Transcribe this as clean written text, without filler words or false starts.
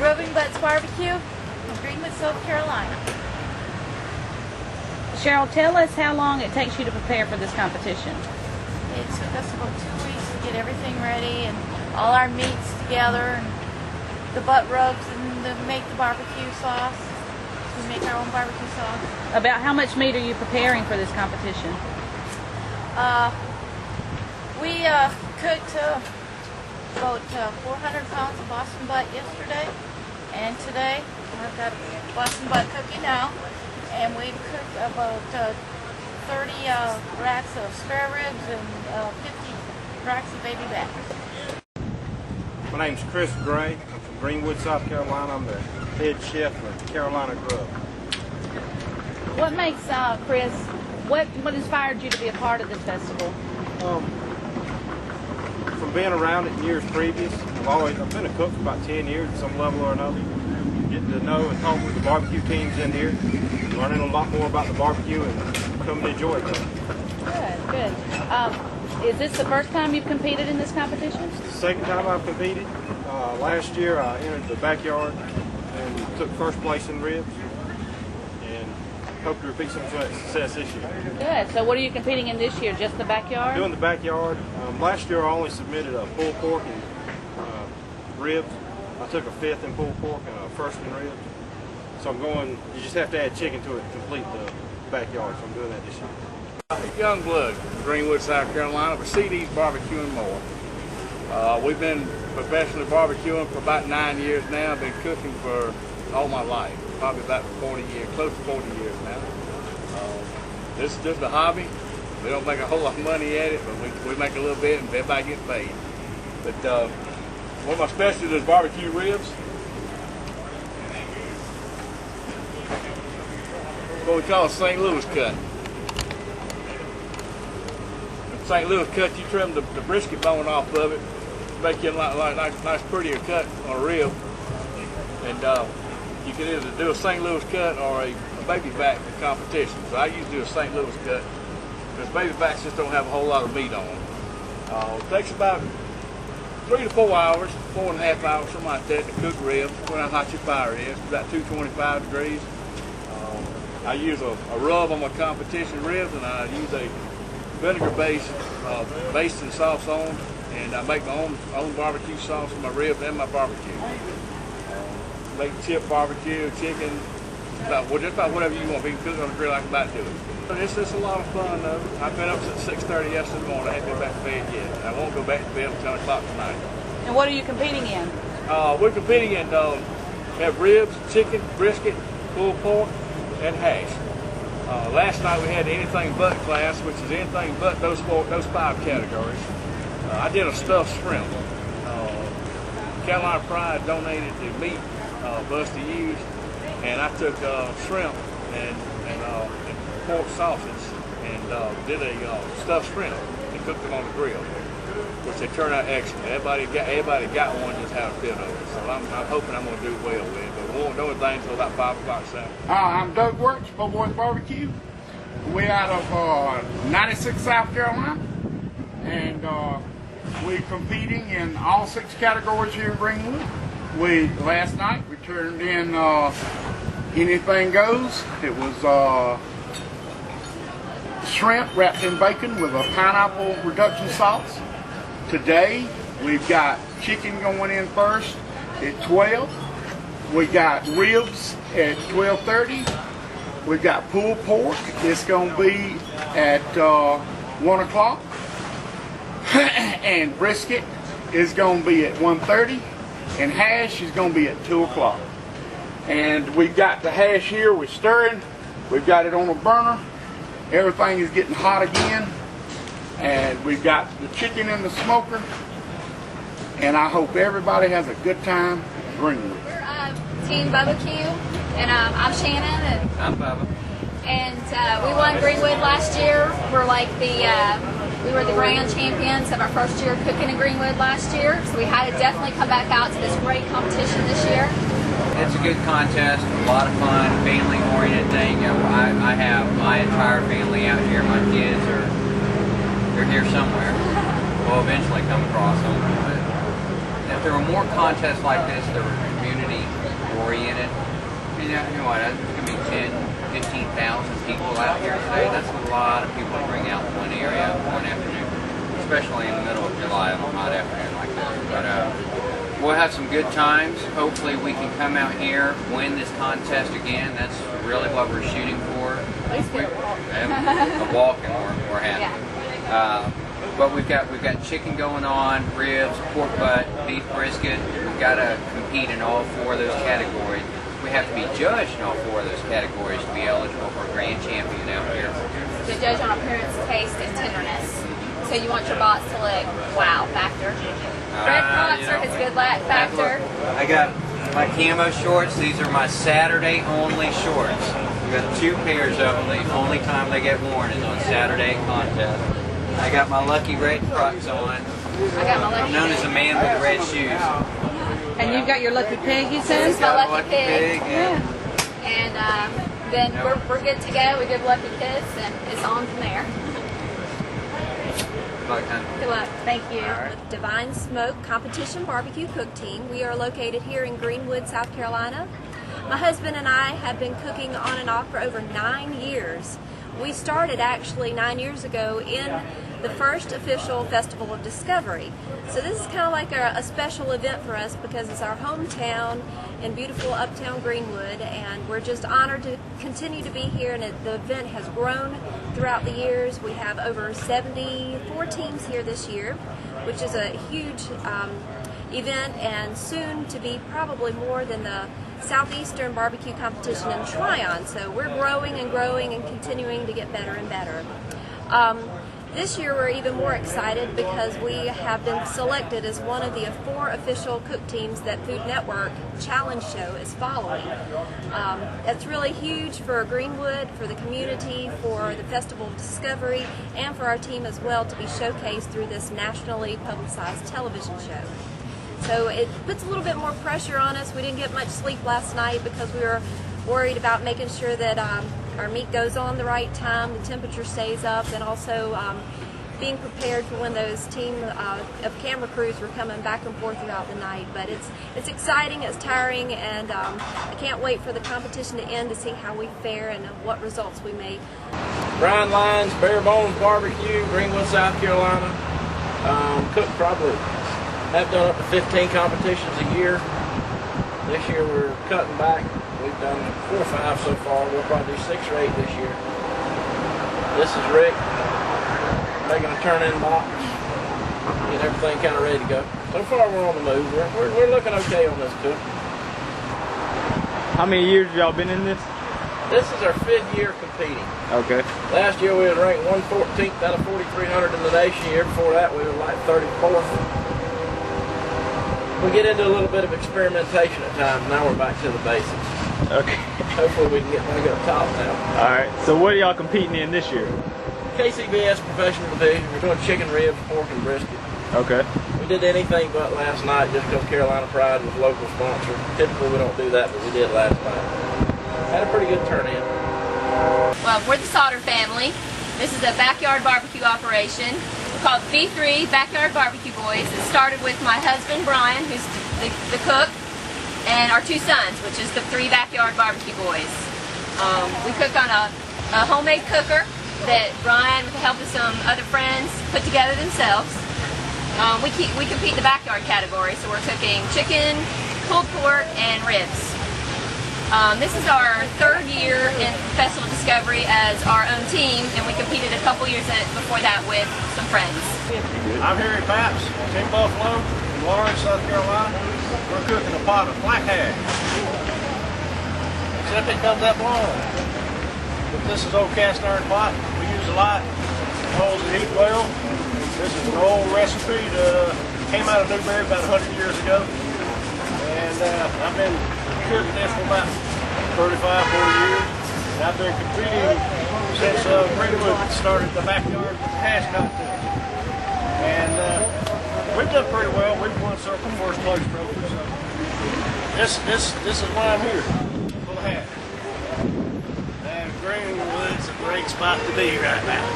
Rubbing Butts Barbecue in Greenwood, South Carolina. Cheryl, tell us how long it takes you to prepare for this competition. It took us about 2 weeks to get everything ready and all our meats together and the butt rubs and to make the barbecue sauce. We make our own barbecue sauce. About how much meat are you preparing for this competition? We cooked about 400 pounds of Boston butt yesterday, and today I've got Boston butt cooking now, and we cooked about 30 racks of spare ribs and 50 racks of baby back. My name's Chris Gray. I'm from Greenwood, South Carolina. I'm the head chef of Carolina Grub. What makes, Chris, what inspired you to be a part of this festival? From being around it in years previous, I've been a cook for about 10 years at some level or another. Getting to know and talk with the barbecue teams in here, learning a lot more about the barbecue and coming to enjoy it. Good, good. Is this the first time you've competed in this competition? It's the second time I've competed. Last year I entered the backyard and took first place in ribs, and hope to repeat some success this year. Good. So what are you competing in this year? Just the backyard? Doing the backyard. Last year I only submitted a pulled pork and ribs. I took a fifth in pulled pork and a first in ribs. So I'm going, you just have to add chicken to it to complete the backyard, so I'm doing that this year. Young blood from Greenwood, South Carolina, for CD's Barbecue and More. We've been professionally barbecuing for about 9 years now. I've been cooking for all my life, probably about 40 years, close to 40 years now. This is just a hobby. We don't make a whole lot of money at it, but we make a little bit and everybody gets paid. But one of my specialties is barbecue ribs. What we call a St. Louis cut. In St. Louis cut, you trim the brisket bone off of it, make it like nice prettier cut on a rib. And you can either do a St. Louis cut or a baby back competition. So I usually do a St. Louis cut because baby backs just don't have a whole lot of meat on them. It takes about 3 to 4 hours, 4.5 hours, something like that, to cook ribs. Depending on how hot your fire is, about 225 degrees. I use a rub on my competition ribs, and I use a vinegar base basting sauce on, and I make my own barbecue sauce for my ribs and my barbecue. Make chip barbecue, chicken, just about whatever you want. If you can cook it on the grill, I can about do it. It's just a lot of fun though. I've been up since 6:30 yesterday morning. I haven't been back to bed yet. I won't go back to bed until 10 o'clock tonight. And what are you competing in? We're competing in have ribs, chicken, brisket, pulled pork, and hash. Last night we had the anything but class, which is anything but those 5 categories. I did a stuffed shrimp. Carolina Pride donated the meat for us to use, and I took shrimp and pork sausage and did a stuffed shrimp and cooked them on the grill, which they turned out excellent. Everybody got one, just how it fit over. So I'm hoping I'm going to do well with it, but we won't know anything until about 5 o'clock Saturday. I'm Doug Works, Bo Boys Barbecue. We're out of 96, South Carolina, and we're competing in all 6 categories here in Greenwood. Last night we turned in anything goes. It was shrimp wrapped in bacon with a pineapple reduction sauce. Today we've got chicken going in first at 12. We got ribs at 12:30. We've got pulled pork. It's going to be at 1 o'clock. And brisket is going to be at 1:30. And hash is going to be at 2 o'clock. And we've got the hash here. We're stirring. We've got it on a burner. Everything is getting hot again. And we've got the chicken in the smoker. And I hope everybody has a good time in Greenwood. We're Team BBQ, and I'm Shannon. And I'm Bubba. And we won Greenwood last year. We were the grand champions of our first year cooking in Greenwood last year. So we had to definitely come back out to this great competition this year. It's a good contest, a lot of fun, family-oriented thing. I have my entire family out here. My kids they're here somewhere. We'll eventually come across them. But if there were more contests like this that were community oriented, you know what, there's going to be 10, 15,000 people out here today. That's a lot of people to bring out in one area one afternoon, especially in the middle of July on a hot afternoon like this. But we'll have some good times. Hopefully we can come out here, win this contest again. That's really what we're shooting for. A walk, and we're happy. Yeah. But we've got chicken going on, ribs, pork butt, beef brisket. We've got to compete in all 4 of those categories. We have to be judged in all 4 of those categories to be eligible for a grand champion out here. To judge on appearance, taste, and tenderness. So you want your bots to look wow factor. Red Boxer has good factor. I got my camo shorts. These are my Saturday only shorts. We got 2 pairs of them. The only time they get worn is on Saturday contest. I got my Lucky Red Crocs on. I'm known as a man with red shoes. And you've got your Lucky Pig, you said? This is my Lucky Pig. Yeah. And then we're good to go. We give Lucky Kiss, and it's on from there. Good luck. Thank you. With Divine Smoke Competition Barbecue Cook Team. We are located here in Greenwood, South Carolina. My husband and I have been cooking on and off for over 9 years. We started actually 9 years ago in the first official Festival of Discovery. So this is kind of like a special event for us because it's our hometown in beautiful uptown Greenwood, and we're just honored to continue to be here, and the event has grown throughout the years. We have over 74 teams here this year, which is a huge event, and soon to be probably more than the Southeastern Barbecue Competition in Tryon. So we're growing and growing and continuing to get better and better. This year we're even more excited because we have been selected as one of the 4 official cook teams that Food Network Challenge Show is following. It's really huge for Greenwood, for the community, for the Festival of Discovery, and for our team as well to be showcased through this nationally publicized television show. So it puts a little bit more pressure on us. We didn't get much sleep last night because we were worried about making sure that our meat goes on the right time, the temperature stays up, and also being prepared for when those team of camera crews were coming back and forth throughout the night. But it's exciting, it's tiring, and I can't wait for the competition to end to see how we fare and what results we make. Brian Lyons, Bare Bones Barbecue, Greenwood, South Carolina. Cook probably have done up to 15 competitions a year. This year we're cutting back. We've done 4 or 5 so far. We'll probably do 6 or 8 this year. This is Rick making a turn-in box, getting everything kind of ready to go. So far we're on the move. We're looking okay on this cook. How many years have y'all been in this? This is our 5th year competing. Okay. Last year we was ranked 114th out of 4,300 in the nation. The year before that we were like 34th. We get into a little bit of experimentation at times. Now we're back to the basics. Okay. Hopefully we can get one to top now. All right. So what are y'all competing in this year? KCBS Professional Division. We're doing chicken ribs, pork, and brisket. Okay. We did anything but last night just because Carolina Pride was a local sponsor. Typically we don't do that, but we did last night. Had a pretty good turn-in. Well, we're the Sauter family. This is a backyard barbecue operation. We're called B3 Backyard Barbecue Boys. It started with my husband Brian, who's the cook, and our 2 sons, which is the 3 backyard barbecue boys. We cook on a homemade cooker that Brian, with the help of some other friends, put together themselves. We compete in the backyard category, so we're cooking chicken, pulled pork, and ribs. This is our 3rd year in Festival of Discovery as our own team, and we competed a couple years before that with some friends. I'm here at Paps, Team Buffalo, in Lawrence, South Carolina. We're cooking a pot of black hash. Except it comes up long. But this is old cast iron pot. We use a lot. Holds the heat well. This is an old recipe that came out of Newberry about 100 years ago. And I've been cooking this for about 35, 40 years. And I've been competing since Greenwood started the backyard hash contest. And we've done pretty well. We've won several first place trophies. So this is why I'm here, full of hash. And Greenwood's a great spot to be right now.